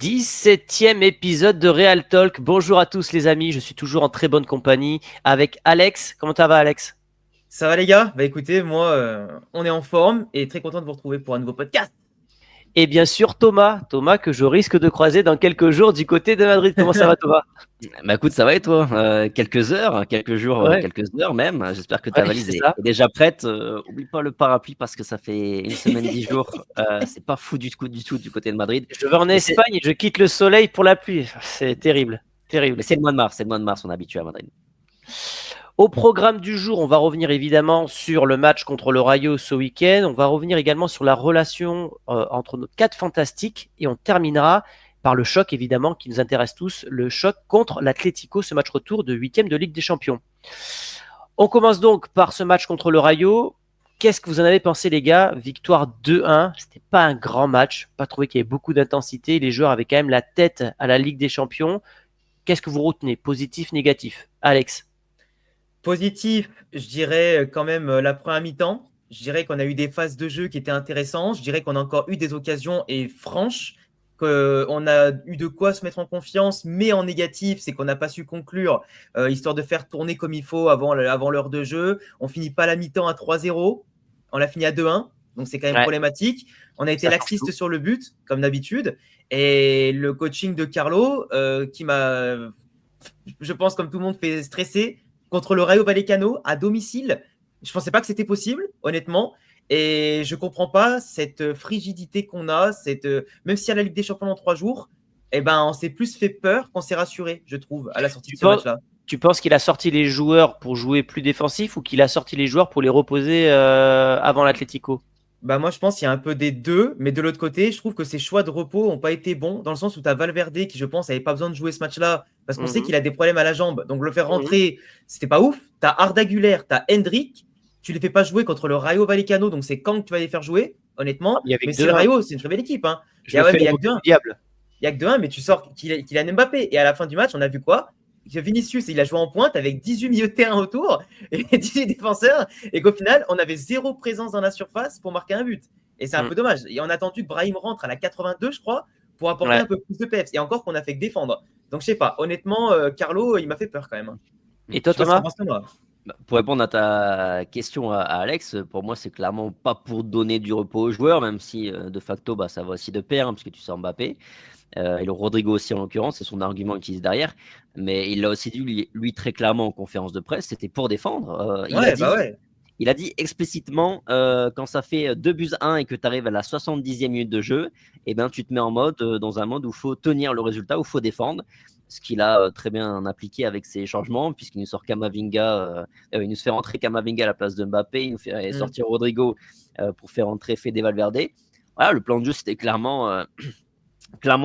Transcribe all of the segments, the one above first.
17e épisode de Real Talk. Bonjour à tous les amis, je suis toujours en très bonne compagnie avec Alex. Comment ça va Alex? Ça va les gars? Bah écoutez, moi, on est en forme et très content de vous retrouver pour un nouveau podcast. Et bien sûr Thomas que je risque de croiser dans quelques jours du côté de Madrid. Comment ça va Thomas? Bah écoute, ça va et toi? Quelques heures, quelques jours, Ouais, quelques heures même. J'espère que ta ouais, valise c'est est ça. déjà prête. Oublie pas le parapluie parce que ça fait une semaine, 10 jours. C'est pas fou du tout du côté de Madrid. Je vais en Mais Espagne et je quitte le soleil pour la pluie. C'est terrible, terrible. c'est le mois de mars, on est habitué à Madrid. Au programme du jour, on va revenir évidemment sur le match contre le Rayo ce week-end. On va revenir également sur la relation entre nos quatre fantastiques et on terminera par le choc évidemment qui nous intéresse tous, le choc contre l'Atlético, ce match retour de 8e de Ligue des Champions. On commence donc par ce match contre le Rayo. Qu'est-ce que vous en avez pensé les gars? Victoire 2-1, c'était pas un grand match, pas trouvé qu'il y avait beaucoup d'intensité, les joueurs avaient quand même la tête à la Ligue des Champions. Qu'est-ce que vous retenez? Positif, négatif? Alex? Positif, je dirais quand même la première mi-temps. Je dirais qu'on a eu des phases de jeu qui étaient intéressantes. Je dirais qu'on a encore eu des occasions et franches, qu'on a eu de quoi se mettre en confiance, mais en négatif, c'est qu'on n'a pas su conclure, histoire de faire tourner comme il faut avant l'heure de jeu. On finit pas la mi-temps à 3-0, on l'a fini à 2-1, donc c'est quand même Ouais, problématique. On a été ça change laxiste tout. sur le but, comme d'habitude. Et le coaching de Carlo, qui m'a, je pense, comme tout le monde, fait stresser contre le Rayo Vallecano à domicile. Je ne pensais pas que c'était possible, honnêtement. Et je ne comprends pas cette frigidité qu'on a. Même si à la Ligue des Champions dans 3 jours, eh ben, on s'est plus fait peur qu'on s'est rassuré, je trouve, à la sortie Tu de ce penses, match-là. tu penses qu'il a sorti les joueurs pour jouer plus défensif ou qu'il a sorti les joueurs pour les reposer avant l'Atlético? Bah moi, je pense qu'il y a un peu des deux, mais de l'autre côté, je trouve que ses choix de repos n'ont pas été bons, dans le sens où tu as Valverde qui, je pense, n'avait pas besoin de jouer ce match-là, parce qu'on sait Mhm, qu'il a des problèmes à la jambe. Donc le faire mhm. rentrer, c'était pas ouf. Tu as Arda Güler, tu as Hendrick, tu les fais pas jouer contre le Rayo Vallecano, donc c'est quand que tu vas les faire jouer, Ah, honnêtement. il y avait Mais que si le 2-1. Rayo, c'est une très belle équipe, hein. Je me Ouais, fais mais il y a que l'avocat 2-1. du diable. Il y a que 2-1, mais tu sors Kylian Mbappé. Et à la fin du match, on a vu quoi? Que Vinicius, il a joué en pointe avec 18 milieux de terrain autour et 18 défenseurs, et qu'au final, on avait zéro présence dans la surface pour marquer un but. Et c'est un Mm. peu dommage. Et on a attendu que Brahim rentre à la 82, je crois, pour apporter Ouais. un peu plus de peps. Et encore qu'on a fait que défendre. Donc je sais pas. Honnêtement, Carlo, il m'a fait peur quand même, hein. Et Je toi sais pas ce qu'en Thomas? pense Thomas. Bah, pour répondre à ta question à Alex, pour moi, c'est clairement pas pour donner du repos aux joueurs, même si de facto, bah, ça va aussi de pair, hein, puisque tu sors Mbappé. Et le Rodrigo aussi en l'occurrence, c'est son argument utilisé derrière. Mais il l'a aussi dit lui très clairement en conférence de presse, c'était pour défendre. Ouais, bah ouais. Il a dit explicitement quand ça fait 2 buts 1 et que tu arrives à la 70e minute de jeu, eh ben, tu te mets en mode, dans un mode où il faut tenir le résultat, où il faut défendre. Ce qu'il a très bien appliqué avec ses changements, puisqu'il nous sort Kamavinga, il nous fait rentrer Kamavinga à la place de Mbappé, il nous fait Mm. sortir Rodrigo pour faire rentrer Fede Valverde. Voilà, le plan de jeu, c'était clairement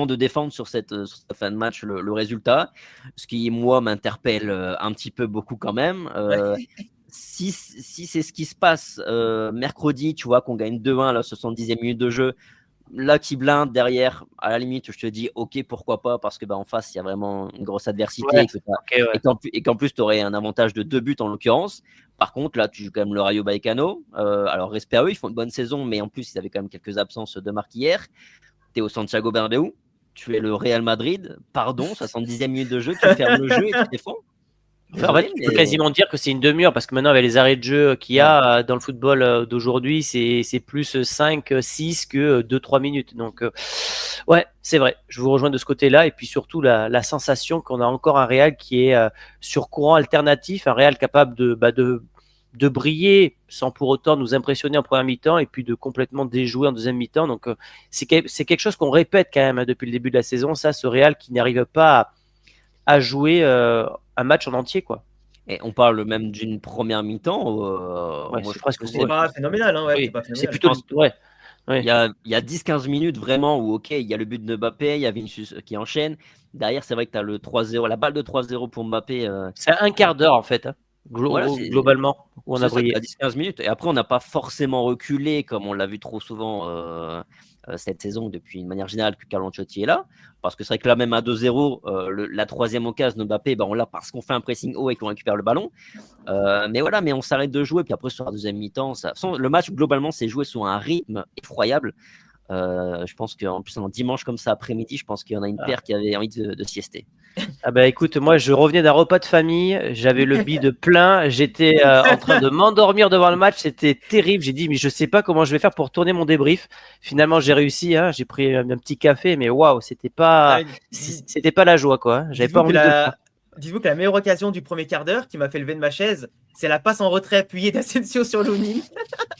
de défendre sur cette fin de match le résultat, ce qui, moi, m'interpelle un petit peu beaucoup quand même. Ouais. Si c'est ce qui se passe mercredi, tu vois, qu'on gagne 2-1 à la 70e minute de jeu, là qui blinde derrière, à la limite, je te dis ok, pourquoi pas, parce que bah, en face, il y a vraiment une grosse adversité Ouais, ok, ouais. et qu'en plus, tu aurais un avantage de 2 buts en l'occurrence. Par contre, là, tu joues quand même le Rayo Vallecano. Alors, respect à eux, ils font une bonne saison, mais en plus, ils avaient quand même quelques absences de marque hier. Tu es au Santiago Bernabéu, tu es le Real Madrid, pardon, 70e minute de jeu, tu fermes le jeu et tu défends. Enfin, en fait, Désolé, tu peux mais quasiment dire que c'est une demi-heure parce que maintenant, avec les arrêts de jeu qu'il y Ouais. a dans le football d'aujourd'hui, c'est plus 5, 6 que 2-3 minutes. Donc, ouais, c'est vrai. Je vous rejoins de ce côté-là. Et puis surtout, la sensation qu'on a encore un Real qui est sur courant alternatif, un Real capable de briller sans pour autant nous impressionner en première mi-temps et puis de complètement déjouer en deuxième mi-temps. Donc, c'est quelque chose qu'on répète quand même depuis le début de la saison. Ça, ce Real qui n'arrive pas à jouer un match en entier, quoi. et on parle même d'une première mi-temps. Ouais, Moi, c'est je pense presque que C'est ouais. pas phénoménal, hein, ouais, c'est Oui, pas c'est phénoménal. plutôt ouais, il ouais. y a 10-15 minutes vraiment où, ok, il y a le but de Mbappé, il y a Vinicius qui enchaîne. Derrière, c'est vrai que tu as le 3-0, la balle de 3-0 pour Mbappé. C'est un quart d'heure en fait, hein, Voilà, globalement, où on a c'est ça, tu brillé. as 10-15 minutes. Et après, on n'a pas forcément reculé comme on l'a vu trop souvent cette saison depuis une manière générale que Carlo Ancelotti est là. Parce que c'est vrai que là, même à 2-0, la troisième occasion de Mbappé, ben, on l'a parce qu'on fait un pressing haut et qu'on récupère le ballon. Mais voilà, mais on s'arrête de jouer. Puis après, sur la deuxième mi-temps, le match, globalement, s'est joué sur un rythme effroyable. Je pense qu'en plus, un dimanche comme ça, après-midi, je pense qu'il y en a une paire qui avait envie de siester. Ah bah écoute, moi je revenais d'un repas de famille, j'avais le bide plein, j'étais en train de m'endormir devant le match, c'était terrible. J'ai dit mais je sais pas comment je vais faire pour tourner mon débrief. Finalement j'ai réussi, hein, j'ai pris un petit café, mais waouh, c'était pas la joie quoi. J'avais pas envie de le faire. Dites-vous que la meilleure occasion du premier quart d'heure qui m'a fait lever de ma chaise, c'est la passe en retrait appuyée d'Asensio sur Lunin.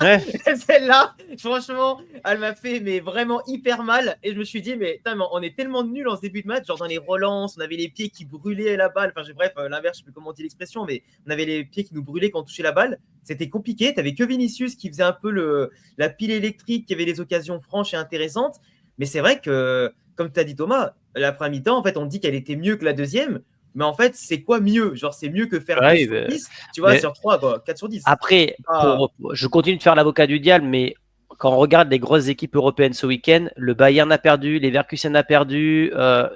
Ouais. Celle-là, franchement, elle m'a fait mais vraiment hyper mal. Et je me suis dit, mais on est tellement nuls en ce début de match. Genre dans les relances, on avait les pieds qui brûlaient la balle. Enfin, bref, l'inverse, je sais plus comment on dit l'expression, mais on avait les pieds qui nous brûlaient quand on touchait la balle. C'était compliqué. T'avais que Vinicius qui faisait un peu la pile électrique, qui avait des occasions franches et intéressantes. Mais c'est vrai que, comme tu as dit Thomas, la première mi-temps, en fait, on dit qu'elle était mieux que la deuxième. Mais en fait, c'est quoi mieux? Genre, c'est mieux que faire 2 sur 10, tu vois, sur 3, quoi, 4 sur 10. Après, je continue de faire l'avocat du diable, mais quand on regarde les grosses équipes européennes ce week-end, le Bayern a perdu, Leverkusen a perdu.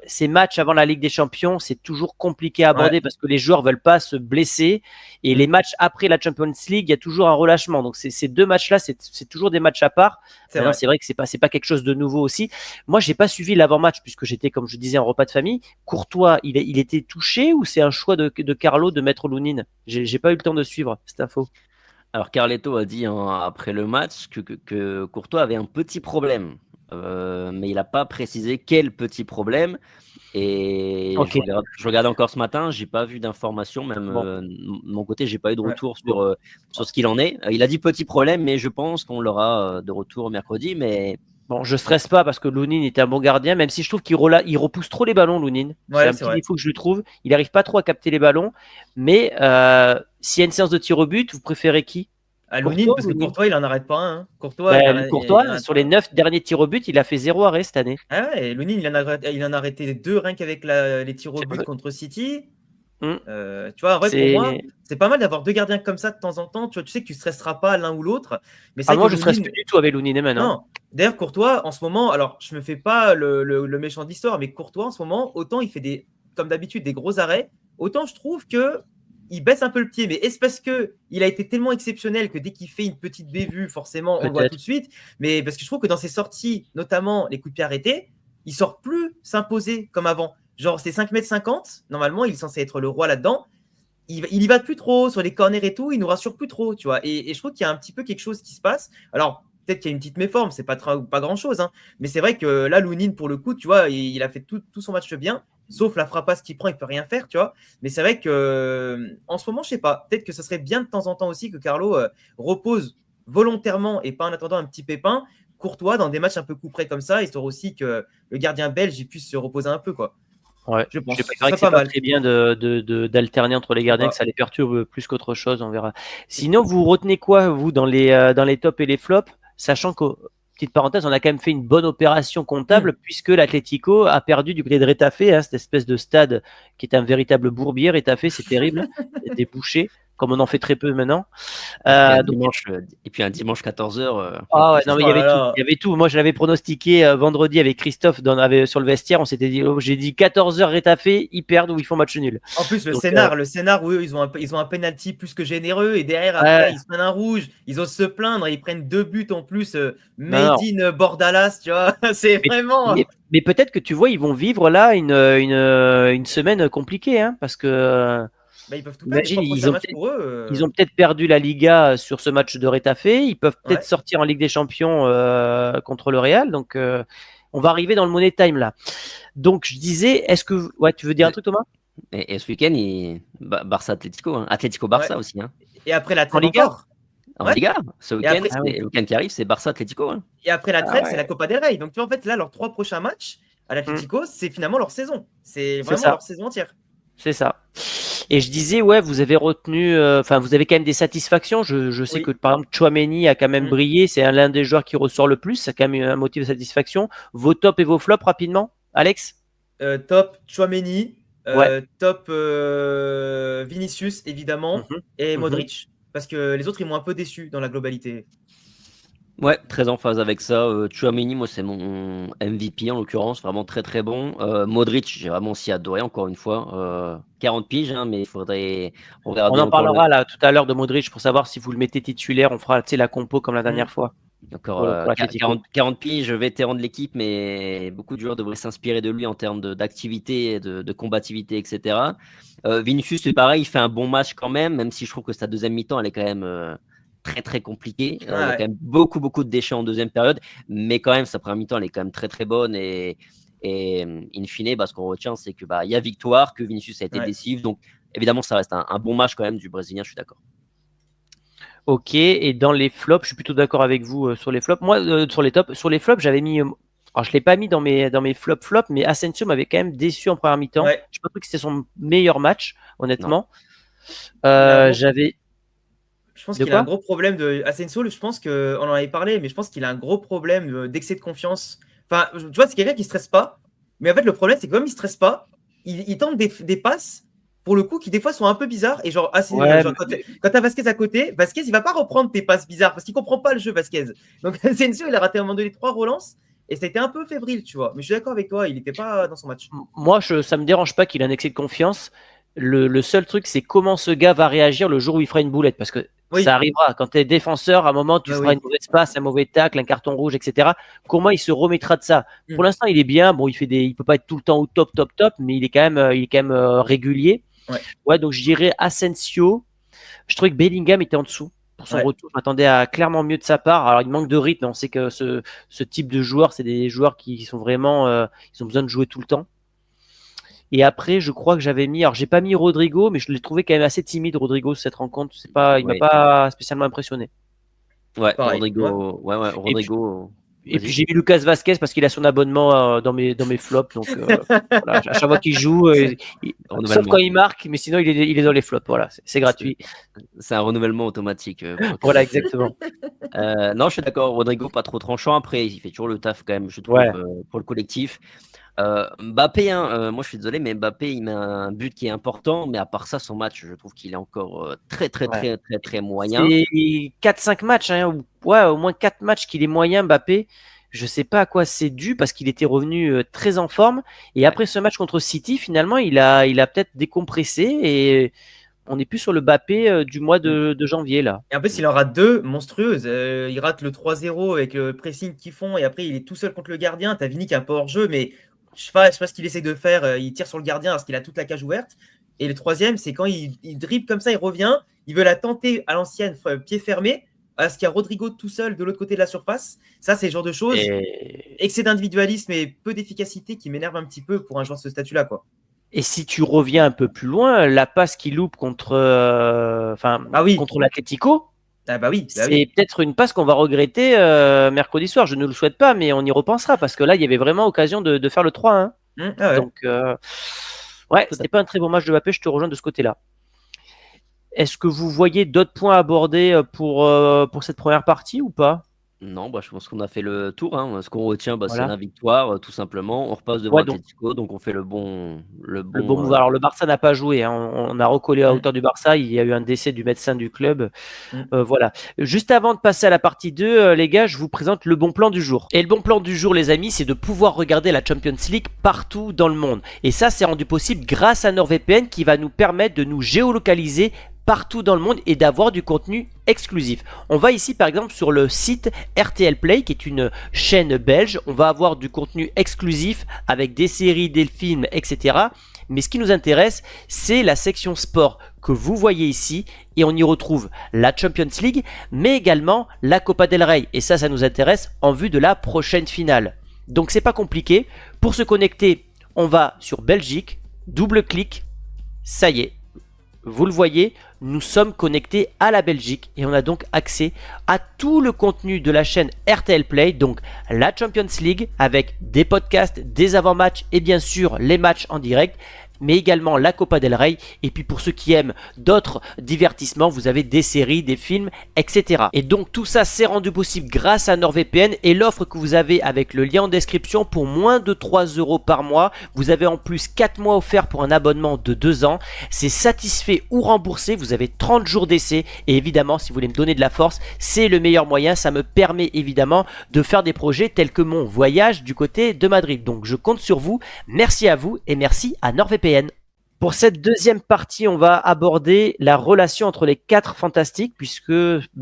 Ces matchs avant la Ligue des Champions, c'est toujours compliqué à aborder parce que les joueurs veulent pas se blesser. Et les matchs après la Champions League, il y a toujours un relâchement. Donc ces 2 matchs-là, c'est toujours des matchs à part. C'est vrai que c'est pas quelque chose de nouveau aussi. Moi, j'ai pas suivi l'avant-match puisque j'étais, comme je disais, en repas de famille. Courtois, il était touché ou c'est un choix de Carlo de mettre Lunin? J'ai pas eu le temps de suivre cette info. Alors Carletto a dit après le match que Courtois avait un petit problème, mais il n'a pas précisé quel petit problème. Et je regardais encore ce matin, j'ai pas vu d'informations, même de mon côté, j'ai pas eu de retour sur ce qu'il en est. Il a dit petit problème, mais je pense qu'on l'aura de retour mercredi. Mais bon, je stresse pas parce que Lunin était un bon gardien, même si je trouve qu'il repousse trop les ballons, Lunin. C'est un petit défaut que je lui trouve. Il n'arrive pas trop à capter les ballons. Mais s'il y a une séance de tir au but, vous préférez qui? Lunin, parce que Courtois, il en arrête pas un. Hein. Courtois, sur les 9 derniers tirs au but, il a fait 0 arrêt cette année. Ah ouais, Lunin, il en a arrêté 2 rien qu'avec les tirs au but contre City. Tu vois, en vrai, pour moi, c'est pas mal d'avoir 2 gardiens comme ça de temps en temps. Tu sais que tu ne stresseras pas l'un ou l'autre. Mais moi, je ne stresse plus du tout avec Lunin maintenant. Non. D'ailleurs, Courtois, en ce moment, alors je me fais pas le méchant d'histoire, mais Courtois, en ce moment, autant il fait comme d'habitude des gros arrêts, autant je trouve que il baisse un peu le pied, mais est-ce parce qu'il a été tellement exceptionnel que dès qu'il fait une petite bévue, forcément, on le voit tout de suite. Mais parce que je trouve que dans ses sorties, notamment les coups de pied arrêtés, il sort plus s'imposer comme avant. Genre, c'est 5,50 m. Normalement, il est censé être le roi là-dedans. Il y va plus trop sur les corners et tout. Il nous rassure plus trop, tu vois. Et je trouve qu'il y a un petit peu quelque chose qui se passe. Alors, peut-être qu'il y a une petite méforme, c'est pas grand-chose. Hein. Mais c'est vrai que là, Lunin, pour le coup, tu vois, il a fait tout son match bien. Sauf la frappasse qu'il prend, il peut rien faire, tu vois. Mais c'est vrai que en ce moment, je sais pas. Peut-être que ça serait bien de temps en temps aussi que Carlo repose volontairement et pas en attendant un petit pépin Courtois dans des matchs un peu couperés comme ça, histoire aussi que le gardien belge puisse se reposer un peu, quoi. Ouais, je pense que c'est pas très bien d'alterner entre les gardiens, que ça les perturbe plus qu'autre chose, on verra. Sinon, vous retenez quoi, vous, dans les tops et les flops, sachant que, petite parenthèse, on a quand même fait une bonne opération comptable puisque l'Atlético a perdu du côté de Retafe, cette espèce de stade qui est un véritable bourbier. Retafe, c'est terrible, des bouchées, comme on en fait très peu maintenant. Et puis un dimanche 14h. Non, mais il y avait tout. Moi, je l'avais pronostiqué vendredi avec Christophe sur le vestiaire. On s'était dit, j'ai dit 14h Retafe, ils perdent ou ils font match nul. En plus, le scénar où eux, ils ont un penalty plus que généreux et derrière, après, ils se prennent un rouge. Ils osent se plaindre et ils prennent 2 buts en plus. Made in Bordalas, tu vois. C'est vraiment. Mais peut-être que tu vois, ils vont vivre là une semaine compliquée, hein, parce que. Ils peuvent tout perdre. Ils ont peut-être perdu la Liga sur ce match de Retafe. Ils peuvent peut-être sortir en Ligue des Champions contre le Real. Donc, on va arriver dans le Money Time là. Donc, je disais, est-ce que tu veux dire un truc, Thomas? Et ce week-end, Barça-Atlético, hein. Atlético-Barça aussi. Hein. Et après la trêve en Liga, ce week-end, le week-end qui arrive, c'est Barça-Atlético. Hein. Et après la trêve, c'est la Copa del Rey. Donc, tu vois, en fait, là, leurs 3 prochains matchs à l'Atlético, c'est finalement leur saison. C'est vraiment leur saison entière. C'est ça. Et je disais, vous avez retenu, vous avez quand même des satisfactions. Je sais que par exemple, Tchouaméni a quand même brillé. C'est l'un des joueurs qui ressort le plus. Ça a quand même un motif de satisfaction. Vos tops et vos flops rapidement, Alex? Top Tchouaméni, top Vinicius évidemment et Modric. Parce que les autres, ils m'ont un peu déçu dans la globalité. Ouais, très en phase avec ça. Tchouaméni, moi, c'est mon MVP en l'occurrence, vraiment très très bon. Modric, j'ai vraiment aussi adoré, encore une fois. 40 piges, hein, mais il faudrait regarder. On en parlera là tout à l'heure de Modric pour savoir si vous le mettez titulaire. On fera la compo comme la dernière fois. Encore pour l'Atlético. 40 piges, vétéran de l'équipe, mais beaucoup de joueurs devraient s'inspirer de lui en termes d'activité, de combativité, etc. Vinicius, c'est pareil, il fait un bon match quand même si je trouve que sa deuxième mi-temps, elle est quand même très très compliquée. Il y a quand même beaucoup de déchets en deuxième période, mais quand même, sa première mi-temps, elle est quand même très très bonne et in fine, ce qu'on retient, c'est que y a victoire, que Vinicius a été décisif. Donc évidemment, ça reste un bon match quand même du Brésilien, je suis d'accord. Ok, et dans les flops, je suis plutôt d'accord avec vous sur les flops. Moi, sur les tops, sur les flops, j'avais mis. Alors, je ne l'ai pas mis dans mes flops, mais Asensio m'avait quand même déçu en première mi-temps. Ouais. Je n'ai pas cru que c'était son meilleur match, honnêtement. Je pense qu'il a un quoi gros problème de Asensio. Je pense qu'on en avait parlé, mais je pense qu'il a un gros problème d'excès de confiance. Enfin, tu vois, c'est quelqu'un qui ne stresse pas. Mais en fait, le problème, c'est que comme il ne stresse pas, il tente des passes, pour le coup, qui des fois sont un peu bizarres. Et genre, quand tu as Vasquez à côté, Vasquez, il va pas reprendre tes passes bizarres parce qu'il comprend pas le jeu, Vasquez. Donc, Asensio, il a raté à un moment donné 3 relances. Et ça a été un peu fébrile, tu vois. Mais je suis d'accord avec toi, il n'était pas dans son match. Moi, ça me dérange pas qu'il ait un excès de confiance. Le seul truc, c'est comment ce gars va réagir le jour où il fera une boulette. Parce que ça arrivera. Quand tu es défenseur, à un moment, tu feras une mauvaise passe, un mauvais tacle, un carton rouge, etc. Comment il se remettra de ça? Pour l'instant, il est bien. Bon, il peut pas être tout le temps au top, mais il est quand même régulier. Ouais, donc je dirais Asensio. Je trouvais que Bellingham était en dessous. Pour son retour, je m'attendais à clairement mieux de sa part. Alors, il manque de rythme. On sait que ce type de joueurs, c'est des joueurs qui sont vraiment. Ils ont besoin de jouer tout le temps. Et après, je crois que j'avais mis. Alors, j'ai pas mis Rodrigo, mais je l'ai trouvé quand même assez timide, Rodrigo, cette rencontre. Il m'a pas spécialement impressionné. Ouais, Rodrigo. Rodrigo. Et puis j'ai mis Lucas Vasquez parce qu'il a son abonnement dans mes flops. Donc voilà, à chaque fois qu'il joue, sauf quand il marque, mais sinon il est dans les flops. Voilà, c'est gratuit. C'est un renouvellement automatique. Voilà, exactement. Non, je suis d'accord. Rodrigo, pas trop tranchant. Après, il fait toujours le taf quand même, je trouve, pour le collectif. Mbappé, moi je suis désolé, mais Mbappé, il met un but qui est important, mais à part ça, son match, je trouve qu'il est encore très moyen. C'est 4-5 matchs, au moins 4 matchs qu'il est moyen, Mbappé. Je sais pas à quoi c'est dû parce qu'il était revenu très en forme. Et après ce match contre City, finalement, il a peut-être décompressé et on n'est plus sur le Mbappé du mois de janvier là. Et en plus, il en rate 2 monstrueuses. Il rate le 3-0 avec le pressing qu'ils font et après il est tout seul contre le gardien. T'as Vini qui est un peu hors jeu, mais je sais pas ce qu'il essaie de faire. Il tire sur le gardien parce qu'il a toute la cage ouverte. Et le troisième, c'est quand il dribble comme ça, il revient, il veut la tenter à l'ancienne, pied fermé, parce qu'il y a Rodrigo tout seul de l'autre côté de la surface. Ça, c'est le genre de choses. Excès d'individualisme et peu d'efficacité qui m'énerve un petit peu pour un joueur de ce statut-là, quoi. Et si tu reviens un peu plus loin, la passe qu'il loupe contre l'Atlético, c'est peut-être une passe qu'on va regretter mercredi soir. Je ne le souhaite pas, mais on y repensera parce que là, il y avait vraiment occasion de faire le 3-1. Donc, c'était pas un très bon match de Mbappé, je te rejoins de ce côté-là. Est-ce que vous voyez d'autres points à aborder pour cette première partie ou pas? Non, je pense qu'on a fait le tour. Ce qu'on retient, c'est la victoire, tout simplement. On repasse devant Atlético, donc on fait le bon move. Alors, le Barça n'a pas joué. On a recollé à hauteur du Barça. Il y a eu un décès du médecin du club. Voilà. Juste avant de passer à la partie 2, les gars, je vous présente le bon plan du jour. Et le bon plan du jour, les amis, c'est de pouvoir regarder la Champions League partout dans le monde. Et ça, c'est rendu possible grâce à NordVPN qui va nous permettre de nous géolocaliser partout dans le monde et d'avoir du contenu exclusif. On va ici par exemple sur le site RTL Play qui est une chaîne belge. On va avoir du contenu exclusif avec des séries, des films, etc. Mais ce qui nous intéresse, c'est la section sport que vous voyez ici et on y retrouve la Champions League mais également la Copa del Rey et ça nous intéresse en vue de la prochaine finale. Donc c'est pas compliqué. Pour se connecter, on va sur Belgique, double-clic, ça y est. Vous le voyez, nous sommes connectés à la Belgique et on a donc accès à tout le contenu de la chaîne RTL Play, donc la Champions League avec des podcasts, des avant-matchs et bien sûr les matchs en direct, mais également la Copa del Rey. Et puis pour ceux qui aiment d'autres divertissements, vous avez des séries, des films, etc. Et donc tout ça c'est rendu possible grâce à NordVPN et l'offre que vous avez avec le lien en description pour moins de 3 € par mois. Vous avez en plus 4 mois offerts pour un abonnement de 2 ans. C'est satisfait ou remboursé, vous avez 30 jours d'essai et évidemment si vous voulez me donner de la force, c'est le meilleur moyen. Ça me permet évidemment de faire des projets tels que mon voyage du côté de Madrid. Donc je compte sur vous, merci à vous et merci à NordVPN. Pour cette deuxième partie, on va aborder la relation entre les 4 fantastiques, puisque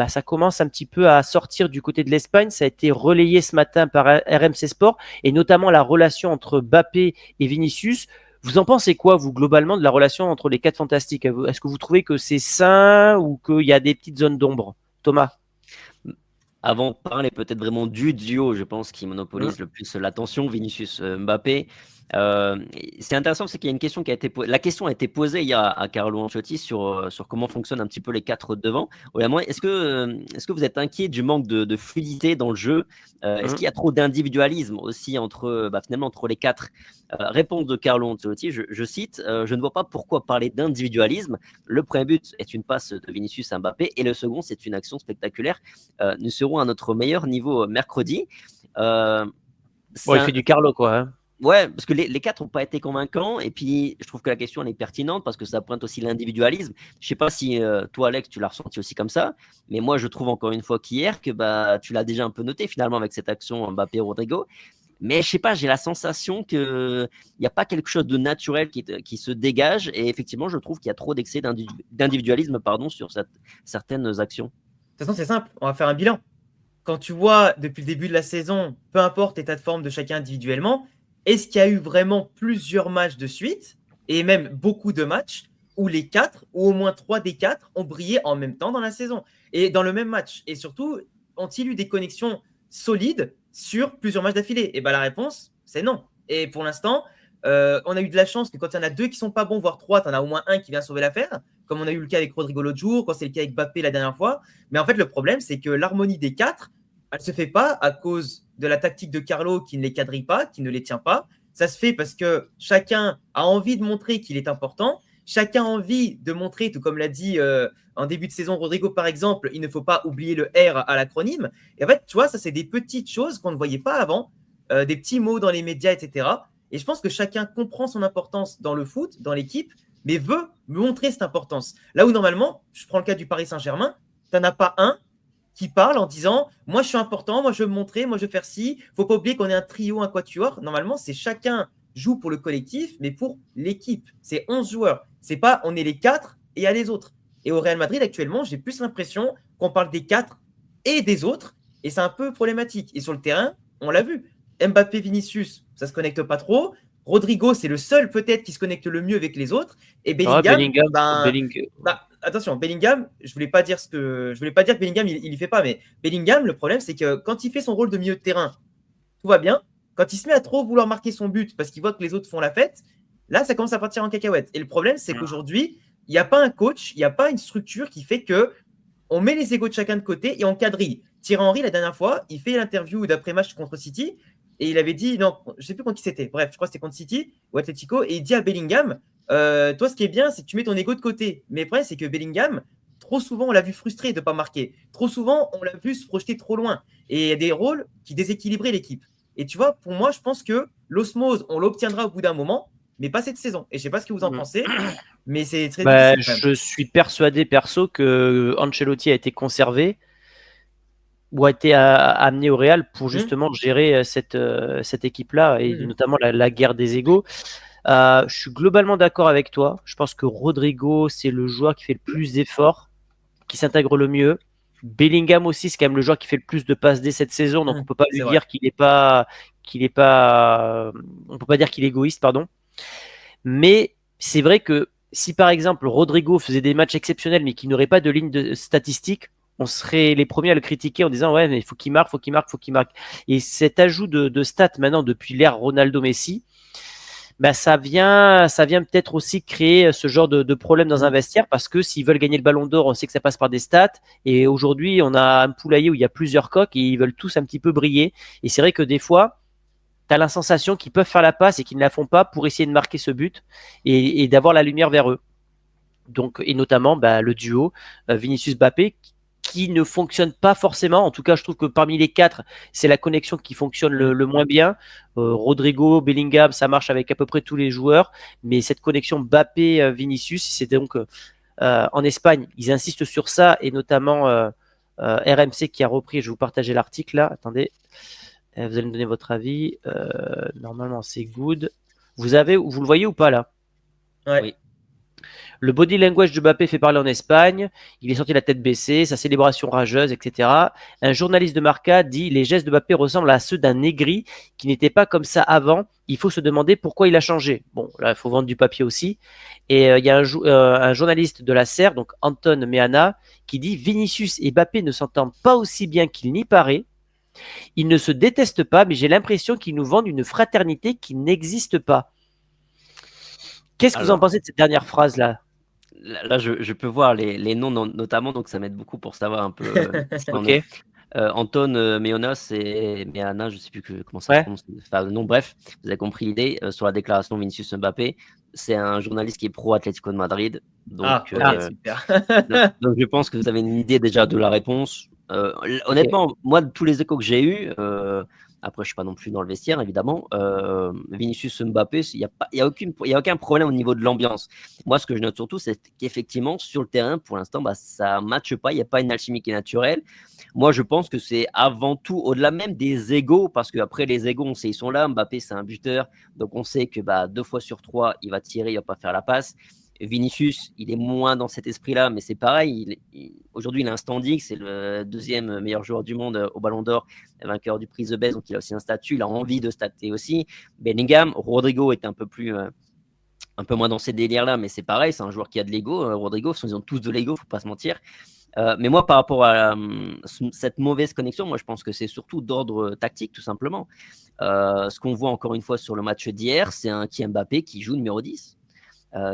ça commence un petit peu à sortir du côté de l'Espagne. Ça a été relayé ce matin par RMC Sport, et notamment la relation entre Mbappé et Vinicius. Vous en pensez quoi, vous, globalement, de la relation entre les 4 fantastiques? Est-ce que vous trouvez que c'est sain ou qu'il y a des petites zones d'ombre? Thomas? Avant de parler peut-être vraiment du duo, je pense, qui monopolise le plus l'attention, Vinicius-Mbappé. C'est intéressant, c'est qu'il y a une question qui a été posée. La question a été posée hier à Carlo Ancelotti sur comment fonctionnent un petit peu les 4 devant. Est-ce que vous êtes inquiet du manque de fluidité dans le jeu? Est-ce qu'il y a trop d'individualisme aussi finalement entre les 4? Réponse de Carlo Ancelotti, je cite, je ne vois pas pourquoi parler d'individualisme. Le premier but est une passe de Vinicius à Mbappé et le second, c'est une action spectaculaire. Nous serons à notre meilleur niveau mercredi. Il fait du Carlo, quoi. Hein. Ouais, parce que les 4 n'ont pas été convaincants. Et puis, je trouve que la question elle est pertinente parce que ça pointe aussi l'individualisme. Je ne sais pas si toi, Alex, tu l'as ressenti aussi comme ça. Mais moi, je trouve encore une fois qu'hier, que tu l'as déjà un peu noté finalement avec cette action Mbappé-Rodrigo. Mais je sais pas, j'ai la sensation qu'il n'y a pas quelque chose de naturel qui se dégage. Et effectivement, je trouve qu'il y a trop d'excès d'individualisme sur certaines actions. De toute façon, c'est simple, on va faire un bilan. Quand tu vois depuis le début de la saison, peu importe l'état de forme de chacun individuellement, est-ce qu'il y a eu vraiment plusieurs matchs de suite, et même beaucoup de matchs, où les 4, ou au moins 3 des 4, ont brillé en même temps dans la saison, et dans le même match? Et surtout, ont-ils eu des connexions solides sur plusieurs matchs d'affilée? Et la réponse, c'est non. Et pour l'instant, on a eu de la chance que quand il y en a 2 qui sont pas bons, voire 3, tu en as au moins un qui vient sauver l'affaire, comme on a eu le cas avec Rodrigo l'autre jour, quand c'est le cas avec Mbappé la dernière fois. Mais en fait, le problème, c'est que l'harmonie des 4, elle ne se fait pas à cause de la tactique de Carlo qui ne les quadrille pas, qui ne les tient pas. Ça se fait parce que chacun a envie de montrer qu'il est important. Chacun a envie de montrer, tout comme l'a dit en début de saison Rodrigo par exemple, il ne faut pas oublier le R à l'acronyme. Et en fait, tu vois, ça c'est des petites choses qu'on ne voyait pas avant, des petits mots dans les médias, etc. Et je pense que chacun comprend son importance dans le foot, dans l'équipe, mais veut montrer cette importance. Là où normalement, je prends le cas du Paris Saint-Germain, tu n'en as pas un qui parle en disant « moi je suis important, moi je veux me montrer, moi je veux faire ci ». Il ne faut pas oublier qu'on est un trio, un quatuor. Normalement, c'est chacun joue pour le collectif, mais pour l'équipe. C'est 11 joueurs. C'est pas on est les 4 et il y a les autres. Et au Real Madrid, actuellement, j'ai plus l'impression qu'on parle des 4 et des autres, et c'est un peu problématique. Et sur le terrain, on l'a vu. Mbappé, Vinicius, ça se connecte pas trop. Rodrigo, c'est le seul peut-être qui se connecte le mieux avec les autres. Et Bellingham, attention, Bellingham, je voulais pas dire que Bellingham il y fait pas, mais Bellingham, le problème c'est que quand il fait son rôle de milieu de terrain, tout va bien. Quand il se met à trop vouloir marquer son but parce qu'il voit que les autres font la fête, là ça commence à partir en cacahuète. Et le problème c'est qu'aujourd'hui, il n'y a pas un coach, il n'y a pas une structure qui fait que on met les égos de chacun de côté et on quadrille. Thierry Henry, la dernière fois, il fait l'interview d'après-match contre City et il avait dit, non, je ne sais plus contre qui c'était, bref, je crois que c'était contre City ou Atletico, et il dit à Bellingham, toi, ce qui est bien, c'est que tu mets ton ego de côté. Mais après, c'est que Bellingham, trop souvent, on l'a vu frustré de ne pas marquer. Trop souvent, on l'a vu se projeter trop loin. Et il y a des rôles qui déséquilibraient l'équipe. Et tu vois, pour moi, je pense que l'osmose, on l'obtiendra au bout d'un moment, mais pas cette saison. Et je ne sais pas ce que vous en pensez, mais c'est très difficile. Je suis persuadé, perso, que Ancelotti a été conservé ou a été amené au Real pour justement gérer cette équipe-là, et notamment la guerre des égos. Je suis globalement d'accord avec toi. Je pense que Rodrigo, c'est le joueur qui fait le plus d'efforts, qui s'intègre le mieux. Bellingham aussi, c'est quand même le joueur qui fait le plus de passes D cette saison, donc on peut pas lui dire qu'il est pas, on peut pas dire qu'il est égoïste, pardon. Mais c'est vrai que si par exemple Rodrigo faisait des matchs exceptionnels mais qu'il n'aurait pas de ligne de statistiques, on serait les premiers à le critiquer en disant ouais mais il faut qu'il marque, faut qu'il marque. Et cet ajout de stats maintenant depuis l'ère Ronaldo-Messi, ça vient peut-être aussi créer ce genre de problème dans un vestiaire, parce que s'ils veulent gagner le ballon d'or, on sait que ça passe par des stats, et aujourd'hui on a un poulailler où il y a plusieurs coqs et ils veulent tous un petit peu briller, et c'est vrai que des fois tu as la sensation qu'ils peuvent faire la passe et qu'ils ne la font pas pour essayer de marquer ce but et d'avoir la lumière vers eux. Donc, et notamment le duo Vinicius-Mbappé qui ne fonctionne pas forcément. En tout cas, je trouve que parmi les 4, c'est la connexion qui fonctionne le moins bien. Rodrigo, Bellingham, ça marche avec à peu près tous les joueurs, mais cette connexion Mbappé-Vinicius, c'est donc en Espagne, ils insistent sur ça, et notamment RMC qui a repris. Je vais vous partager l'article là. Attendez, vous allez me donner votre avis. Normalement, c'est good. Vous le voyez ou pas là? Ouais. Le body language de Mbappé fait parler en Espagne. Il est sorti la tête baissée, sa célébration rageuse, etc. Un journaliste de Marca dit « Les gestes de Mbappé ressemblent à ceux d'un aigri qui n'était pas comme ça avant. Il faut se demander pourquoi il a changé. » Bon, là, il faut vendre du papier aussi. Et il y a un journaliste de la SER, donc Anton Meana, qui dit « Vinicius et Mbappé ne s'entendent pas aussi bien qu'il n'y paraît. Ils ne se détestent pas, mais j'ai l'impression qu'ils nous vendent une fraternité qui n'existe pas. » Qu'est-ce que vous en pensez de cette dernière phrase-là? Là, je peux voir les noms notamment, donc ça m'aide beaucoup pour savoir un peu ce qu'il en Ok. est. Anton Meonas et Meana, je ne sais plus comment ça se Ouais. prononce. Enfin, non, bref, vous avez compris l'idée. Sur la déclaration Vinicius Mbappé, c'est un journaliste qui est pro Atlético de Madrid. Donc, Super. donc, je pense que vous avez une idée déjà de la réponse. Honnêtement, moi, de tous les échos que j'ai eus, après, je suis pas non plus dans le vestiaire, évidemment. Vinicius Mbappé, il n'y a aucun problème au niveau de l'ambiance. Moi, ce que je note surtout, c'est qu'effectivement, sur le terrain, pour l'instant, ça ne matche pas. Il n'y a pas une alchimie qui est naturelle. Moi, je pense que c'est avant tout, au-delà même des égos, parce qu'après, les égos, on sait, ils sont là. Mbappé, c'est un buteur. Donc, on sait que 2 fois sur 3, il va tirer, il ne va pas faire la passe. Vinicius, il est moins dans cet esprit-là, mais c'est pareil. Aujourd'hui, il a un standing, c'est le 2e meilleur joueur du monde au Ballon d'Or, vainqueur du prix The Best, donc il a aussi un statut, il a envie de stater aussi. Bellingham, Rodrigo est un peu moins dans ces délires-là, mais c'est pareil, c'est un joueur qui a de l'ego. Rodrigo, ils ont tous de l'ego, faut pas se mentir. Mais moi, par rapport à cette mauvaise connexion, moi, je pense que c'est surtout d'ordre tactique, tout simplement. Ce qu'on voit encore une fois sur le match d'hier, c'est un Mbappé qui joue numéro 10.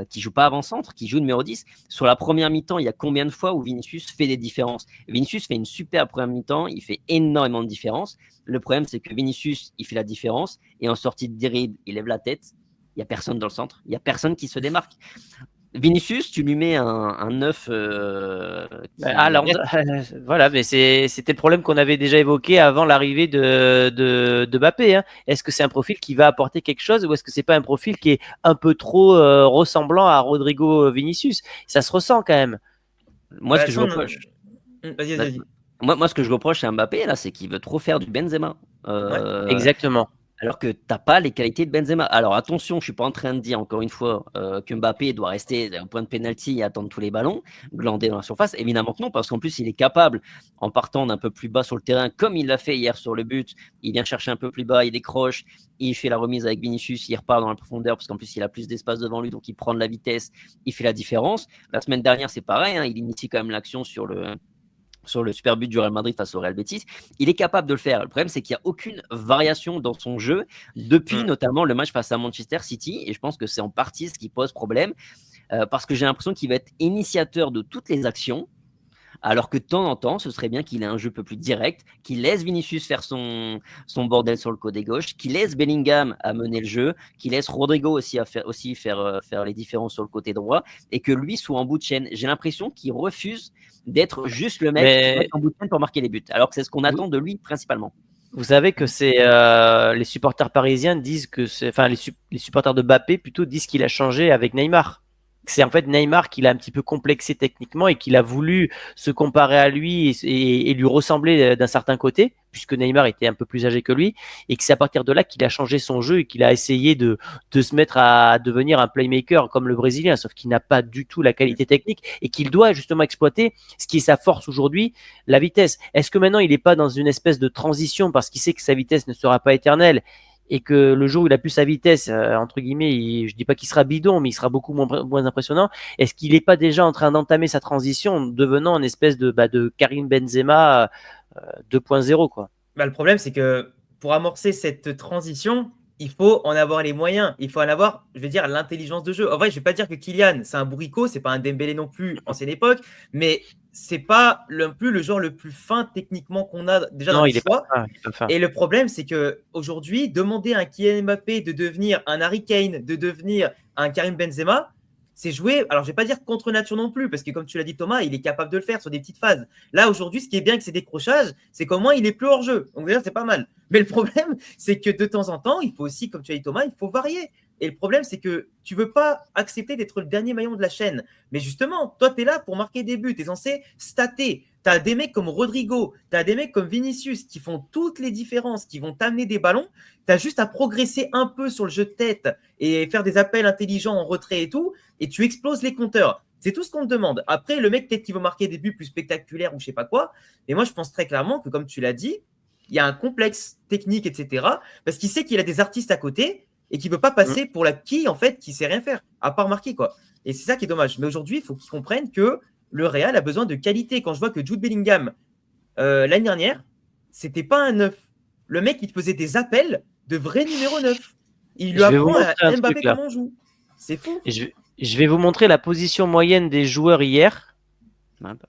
Qui joue pas avant-centre, qui joue numéro 10. Sur la première mi-temps, il y a combien de fois où Vinicius fait des différences? Vinicius fait une super première mi-temps, il fait énormément de différences. Le problème, c'est que Vinicius, il fait la différence, et en sortie de dribble, il lève la tête, il n'y a personne dans le centre, il n'y a personne qui se démarque. Vinicius, tu lui mets un 9. Voilà, mais c'était le problème qu'on avait déjà évoqué avant l'arrivée de Mbappé. Hein. Est-ce que c'est un profil qui va apporter quelque chose ou est-ce que c'est pas un profil qui est un peu trop ressemblant à Rodrigo Vinicius? Ça se ressent quand même. Moi, ce que je reproche. Vas-y. Moi, ce que je reproche à Mbappé, là, c'est qu'il veut trop faire du Benzema. Exactement. Alors que tu n'as pas les qualités de Benzema. Alors attention, je ne suis pas en train de dire, encore une fois, que Mbappé doit rester au point de pénalty et attendre tous les ballons, glander dans la surface. Évidemment que non, parce qu'en plus, il est capable, en partant d'un peu plus bas sur le terrain, comme il l'a fait hier sur le but, il vient chercher un peu plus bas, il décroche, il fait la remise avec Vinicius, il repart dans la profondeur, parce qu'en plus, il a plus d'espace devant lui, donc il prend de la vitesse, il fait la différence. La semaine dernière, c'est pareil, hein, il initie quand même l'action sur le super but du Real Madrid face au Real Betis. Il est capable de le faire. Le problème, c'est qu'il n'y a aucune variation dans son jeu depuis notamment le match face à Manchester City. Et je pense que c'est en partie ce qui pose problème parce que j'ai l'impression qu'il va être initiateur de toutes les actions. Alors que de temps en temps, ce serait bien qu'il ait un jeu un peu plus direct, qu'il laisse Vinicius faire son bordel sur le côté gauche, qu'il laisse Bellingham à mener le jeu, qu'il laisse Rodrigo aussi faire les différences sur le côté droit, et que lui soit en bout de chaîne. J'ai l'impression qu'il refuse d'être juste le mec qui doit être en bout de chaîne pour marquer les buts, alors que c'est ce qu'on attend de lui principalement. Vous savez que c'est les supporters parisiens disent que les supporters de Mbappé plutôt disent qu'il a changé avec Neymar. C'est en fait Neymar qui l'a un petit peu complexé techniquement et qu'il a voulu se comparer à lui et lui ressembler d'un certain côté, puisque Neymar était un peu plus âgé que lui, et que c'est à partir de là qu'il a changé son jeu et qu'il a essayé de se mettre à devenir un playmaker comme le Brésilien, sauf qu'il n'a pas du tout la qualité technique et qu'il doit justement exploiter ce qui est sa force aujourd'hui, la vitesse. Est-ce que maintenant il n'est pas dans une espèce de transition parce qu'il sait que sa vitesse ne sera pas éternelle et que le jour où il a plus sa vitesse, entre guillemets, je dis pas qu'il sera bidon, mais il sera beaucoup moins impressionnant. Est-ce qu'il n'est pas déjà en train d'entamer sa transition en devenant une espèce de Karim Benzema 2.0 quoi? Le problème, c'est que pour amorcer cette transition, il faut en avoir les moyens. Il faut en avoir, je vais dire, l'intelligence de jeu. En vrai, je ne vais pas dire que Kylian, c'est un bourricot, c'est pas un Dembélé non plus, ancienne époque, mais c'est pas non plus le joueur le plus fin techniquement qu'on a déjà dans le choix. Et le problème, c'est que aujourd'hui, demander à un Kylian Mbappé de devenir un Harry Kane, de devenir un Karim Benzema, c'est jouer, alors je ne vais pas dire contre nature non plus, parce que comme tu l'as dit Thomas, il est capable de le faire sur des petites phases. Là, aujourd'hui, ce qui est bien avec ses décrochages, c'est qu'au moins, il est plus hors jeu. Donc déjà, c'est pas mal. Mais le problème, c'est que de temps en temps, il faut aussi, comme tu as dit Thomas, il faut varier. Et le problème, c'est que tu veux pas accepter d'être le dernier maillon de la chaîne. Mais justement, toi, tu es là pour marquer des buts. Tu es censé stater. Tu as des mecs comme Rodrigo, tu as des mecs comme Vinicius qui font toutes les différences, qui vont t'amener des ballons. Tu as juste à progresser un peu sur le jeu de tête et faire des appels intelligents en retrait et tout. Et tu exploses les compteurs. C'est tout ce qu'on te demande. Après, le mec, peut-être qu'il veut marquer des buts plus spectaculaires ou je sais pas quoi. Et moi, je pense très clairement que, comme tu l'as dit, il y a un complexe technique, etc. Parce qu'il sait qu'il a des artistes à côté et qu'il ne peut pas passer pour la quille, en fait, qui ne sait rien faire, à part marquer, quoi. Et c'est ça qui est dommage. Mais aujourd'hui, il faut qu'ils comprennent que le Real a besoin de qualité. Quand je vois que Jude Bellingham, l'année dernière, c'était pas un 9. Le mec, il te faisait des appels de vrai numéro 9. Il lui apprend à Mbappé comment on joue. C'est fou. Et je vais vous montrer la position moyenne des joueurs hier.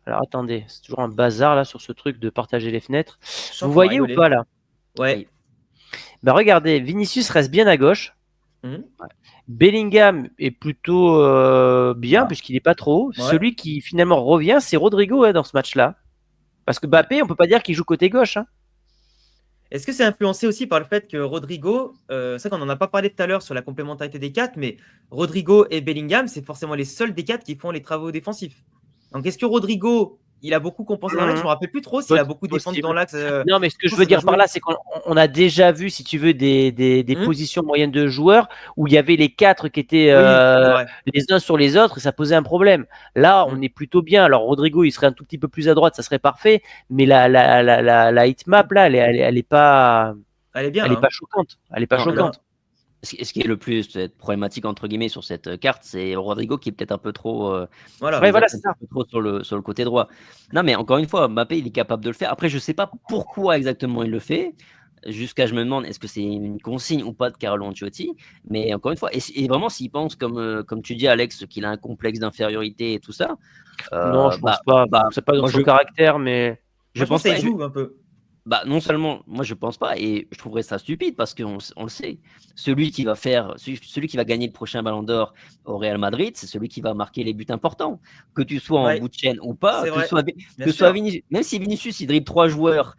Alors attendez, c'est toujours un bazar là sur ce truc de partager les fenêtres. Vous voyez ou pas là? Ouais. Bah regardez, Vinicius reste bien à gauche. Bellingham est plutôt bien puisqu'il n'est pas trop. Ouais. Celui qui finalement revient, c'est Rodrigo dans ce match-là. Parce que Mbappé, on peut pas dire qu'il joue côté gauche. Hein. Est-ce que c'est influencé aussi par le fait que Rodrigo, c'est vrai qu'on n'en a pas parlé tout à l'heure sur la complémentarité des quatre, mais Rodrigo et Bellingham, c'est forcément les seuls des quatre qui font les travaux défensifs. Donc est-ce que Rodrigo, il a beaucoup compensé dans l'axe? Je ne me rappelle plus trop s'il a beaucoup défendu dans l'axe. Non, mais ce que je veux dire par là, c'est qu'on a déjà vu, si tu veux, des positions moyennes de joueurs où il y avait les quatre qui étaient les uns sur les autres et ça posait un problème. Là, on est plutôt bien. Alors, Rodrigo, il serait un tout petit peu plus à droite, ça serait parfait. Mais la hitmap, là, elle est pas. Elle est bien. Elle n'est pas choquante. Elle est pas choquante. Ce qui est le plus problématique entre guillemets sur cette carte, c'est Rodrigo qui est peut-être un peu trop, c'est ça. Un peu trop sur le côté droit. Non, mais encore une fois, Mbappé, il est capable de le faire. Après, je sais pas pourquoi exactement il le fait. Jusqu'à je me demande, est-ce que c'est une consigne ou pas de Carlo Ancelotti? Mais encore une fois, et vraiment, s'il pense comme tu dis, Alex, qu'il a un complexe d'infériorité et tout ça. Non, je pense pas. C'est pas dans son caractère, mais je pense qu'il joue un peu. Non seulement, moi je pense pas, et je trouverais ça stupide parce qu'on le sait. Celui qui va gagner le prochain Ballon d'Or au Real Madrid, c'est celui qui va marquer les buts importants. Que tu sois en bout de chaîne ou pas, que soit Vinicius, même si Vinicius il dribble 3 joueurs,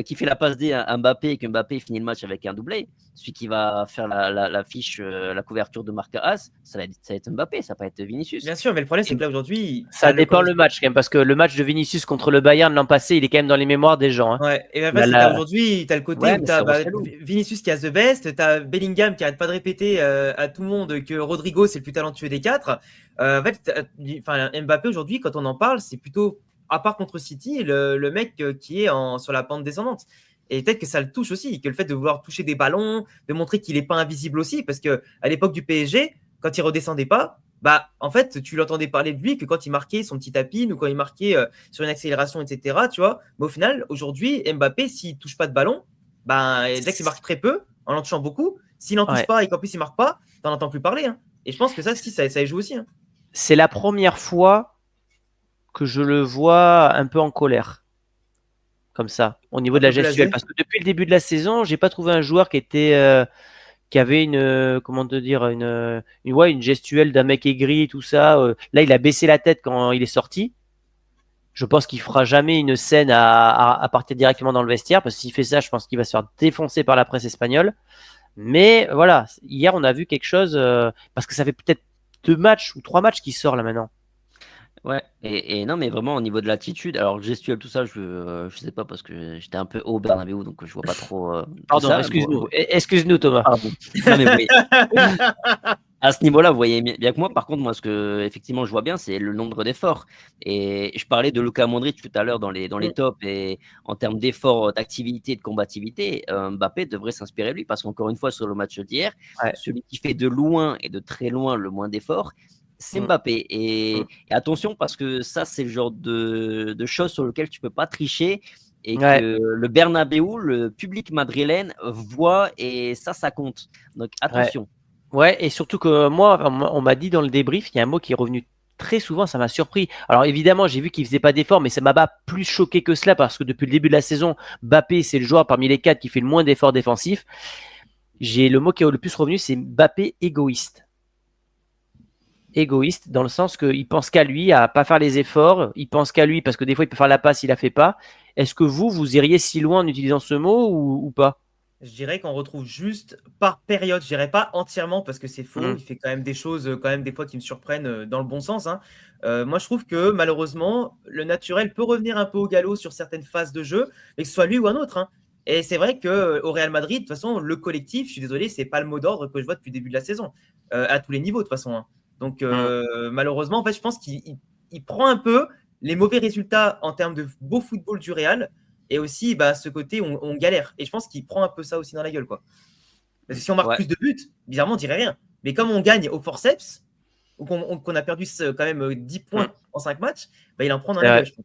qui fait la passe D à Mbappé et que Mbappé finit le match avec un doublé, celui qui va faire la fiche, la couverture de Marca As, ça va être Mbappé, ça va pas être Vinicius. Bien sûr, mais le problème c'est que là aujourd'hui, ça dépend le match quand même, parce que le match de Vinicius contre le Bayern l'an passé, il est quand même dans les mémoires des gens. Hein. Ouais, et aujourd'hui, tu as le côté où tu as Vinicius qui a the best, tu as Bellingham qui arrête pas de répéter à tout le monde que Rodrigo c'est le plus talentueux des quatre. En fait, Mbappé aujourd'hui, quand on en parle, c'est plutôt, à part contre City, le mec qui est sur la pente descendante. Et peut-être que ça le touche aussi, que le fait de vouloir toucher des ballons, de montrer qu'il n'est pas invisible aussi, parce qu'à l'époque du PSG, quand il redescendait pas, en fait, tu l'entendais parler de lui que quand il marquait son petit tapin ou quand il marquait sur une accélération, etc. Tu vois. Mais au final, aujourd'hui, Mbappé, s'il ne touche pas de ballon, dès qu'il marque très peu, en en touchant beaucoup, s'il n'en touche pas et qu'en plus il ne marque pas, tu n'en entends plus parler. Hein. Et je pense que ça joue aussi. Hein. C'est la première fois que je le vois un peu en colère. Comme ça, au niveau de la gestuelle. Parce que depuis le début de la saison, j'ai pas trouvé un joueur qui avait une gestuelle d'un mec aigri et tout ça. Là, il a baissé la tête quand il est sorti. Je pense qu'il fera jamais une scène à partir directement dans le vestiaire, parce que s'il fait ça, je pense qu'il va se faire défoncer par la presse espagnole. Mais voilà, hier, on a vu quelque chose, parce que ça fait peut-être 2 matchs ou 3 matchs qu'il sort là maintenant. Ouais, et non, mais vraiment au niveau de l'attitude, alors gestuelle, tout ça, je sais pas parce que j'étais un peu au Bernabéu, donc je vois pas trop. Pardon, excuse-nous Thomas. Pardon. Non, mais oui. À ce niveau-là, vous voyez bien que moi, par contre, ce que effectivement je vois bien, c'est le nombre d'efforts. Et je parlais de Luka Modric tout à l'heure dans les tops, et en termes d'efforts, d'activité, de combativité, Mbappé devrait s'inspirer de lui, parce qu'encore une fois, sur le match d'hier, celui qui fait de loin et de très loin le moins d'efforts, c'est Mbappé. Et attention, parce que ça, c'est le genre de choses sur lesquelles tu peux pas tricher, et que le Bernabéu, le public madrilène voit, et ça compte. Donc attention. Ouais, et surtout que moi, on m'a dit dans le débrief, il y a un mot qui est revenu très souvent, ça m'a surpris. Alors évidemment, j'ai vu qu'il faisait pas d'efforts, mais ça m'a pas plus choqué que cela, parce que depuis le début de la saison, Mbappé, c'est le joueur parmi les 4 qui fait le moins d'efforts défensifs. Le mot qui est le plus revenu, c'est Mbappé égoïste. Égoïste, dans le sens qu'il pense qu'à lui, à pas faire les efforts, il pense qu'à lui, parce que des fois, il peut faire la passe, il la fait pas. Est-ce que vous iriez si loin en utilisant ce mot ou pas? Je dirais qu'on retrouve juste par période. Je dirais pas entièrement parce que c'est faux. Il fait quand même des choses, quand même des fois qui me surprennent dans le bon sens, hein. Moi, je trouve que malheureusement, le naturel peut revenir un peu au galop sur certaines phases de jeu, mais que ce soit lui ou un autre, hein. Et c'est vrai que au Real Madrid, de toute façon, le collectif, je suis désolé, c'est pas le mot d'ordre que je vois depuis le début de la saison, à tous les niveaux de toute façon, hein. Donc malheureusement, en fait, je pense qu'il prend un peu les mauvais résultats en termes de beau football du Real et aussi, bah, ce côté, on galère. Et je pense qu'il prend un peu ça aussi dans la gueule, quoi. Parce que si on marque Ouais. plus de buts, bizarrement, on dirait rien. Mais comme on gagne au forceps, ou qu'on a perdu quand même 10 points en 5 matchs, bah, il en prend dans la gueule, je pense.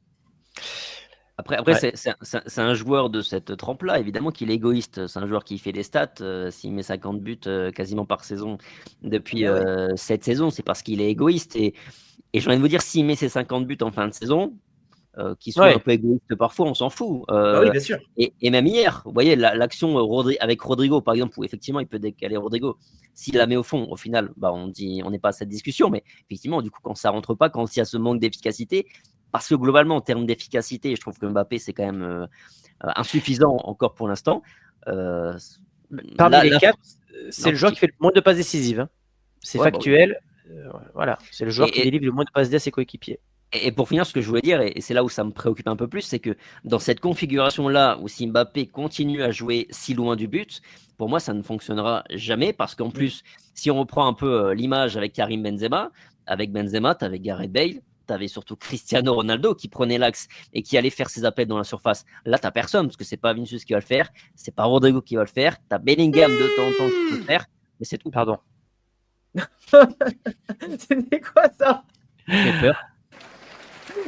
Après Ouais. c'est un joueur de cette trempe-là, évidemment qu'il est égoïste. C'est un joueur qui fait des stats. S'il met 50 buts quasiment par saison depuis Ah ouais. cette saison, c'est parce qu'il est égoïste. Et j'ai envie de vous dire, s'il met ses 50 buts en fin de saison, qu'il soit un Ouais. peu égoïste parfois, on s'en fout. Bah oui, bien sûr. Et même hier, vous voyez, l'action avec Rodrigo, par exemple, où effectivement il peut décaler Rodrigo. S'il la met au fond, au final, bah, on n'est pas à cette discussion. Mais effectivement, du coup, quand ça rentre pas, quand il y a ce manque d'efficacité, parce que globalement, en termes d'efficacité, je trouve que Mbappé, c'est quand même insuffisant encore pour l'instant. Parmi les Là, quatre, c'est non, le joueur qui fait le moins de passes décisives, hein. C'est ouais, bah oui. factuel. Voilà, c'est le joueur qui Et, délivre le moins de passes D à ses coéquipiers. Et pour finir, ce que je voulais dire, et c'est là où ça me préoccupe un peu plus, c'est que dans cette configuration-là, où si Mbappé continue à jouer si loin du but, pour moi, ça ne fonctionnera jamais, parce qu'en plus, si on reprend un peu l'image avec Karim Benzema, tu avais Gareth Bale, tu avais surtout Cristiano Ronaldo qui prenait l'axe et qui allait faire ses appels dans la surface. Là, tu n'as personne, parce que c'est pas Vinicius qui va le faire, c'est pas Rodrigo qui va le faire, tu as Bellingham de temps en temps qui peut le faire, mais c'est tout. Pardon. C'était quoi ça? J'ai peur.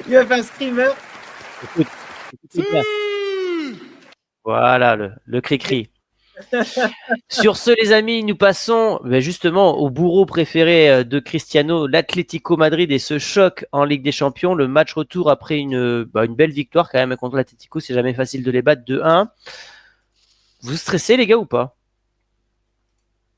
Il va faire un screamer. Écoute, voilà, le cri-cri. Sur ce, les amis, nous passons justement au bourreau préféré de Cristiano, l'Atlético Madrid, et ce choc en Ligue des Champions, le match retour après une belle victoire quand même contre l'Atlético. C'est jamais facile de les battre 2-1. Vous stressez, les gars, ou pas?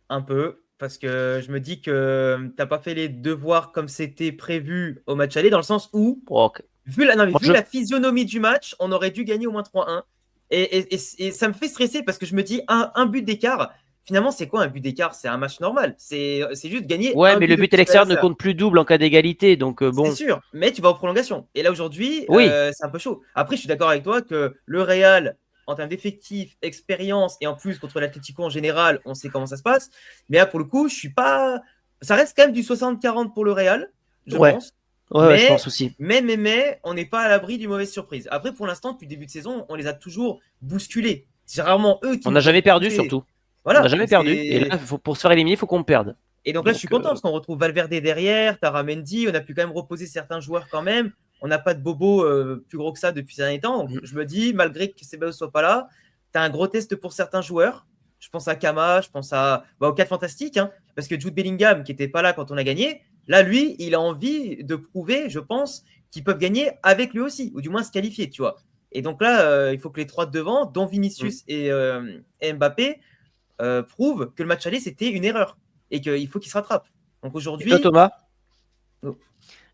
Un peu, parce que je me dis que t'as pas fait les devoirs comme c'était prévu au match aller, dans le sens où, Ok. vu la physionomie du match, on aurait dû gagner au moins 3-1. Et ça me fait stresser parce que je me dis, un but d'écart, finalement, c'est quoi un but d'écart? C'est un match normal. C'est juste gagner Ouais, un mais but le de but plus à que l'extérieur ne l'adversaire. compte plus double en cas d'égalité, donc C'est bon. sûr, mais tu vas aux prolongations. Et là, aujourd'hui, Oui, c'est un peu chaud. Après, je suis d'accord avec toi que le Real, en termes d'effectifs, expérience, et en plus, contre l'Atlético en général, on sait comment ça se passe. Mais là, pour le coup, je suis pas. Ça reste quand même du 60-40 pour le Real, je ouais, pense. ouais, je Mais, pense aussi. on n'est pas à l'abri d'une mauvaise surprise. Après, pour l'instant, depuis le début de saison, on les a toujours bousculés. C'est rarement eux qui On nous n'a font jamais perdu, pousser. surtout. On n'a Voilà. jamais perdu. Et là, pour se faire éliminer, il faut qu'on perde. Et donc là, je suis Donc, content parce qu'on retrouve Valverde derrière, Tara Mendy, on a pu quand même reposer certains joueurs quand même. On n'a pas de bobo plus gros que ça depuis ces derniers temps. Donc je me dis, malgré que Ceballos soit pas là, tu as un gros test pour certains joueurs. Je pense à Kama, je pense aux 4 fantastiques, hein, parce que Jude Bellingham, qui n'était pas là quand on a gagné, là, lui, il a envie de prouver, je pense, qu'ils peuvent gagner avec lui aussi, ou du moins se qualifier, tu vois. Et donc là, il faut que les 3 de devant, dont Vinicius et Mbappé, prouvent que le match aller, c'était une erreur et qu'il faut qu'il se rattrape. Donc et toi, aujourd'hui. Thomas?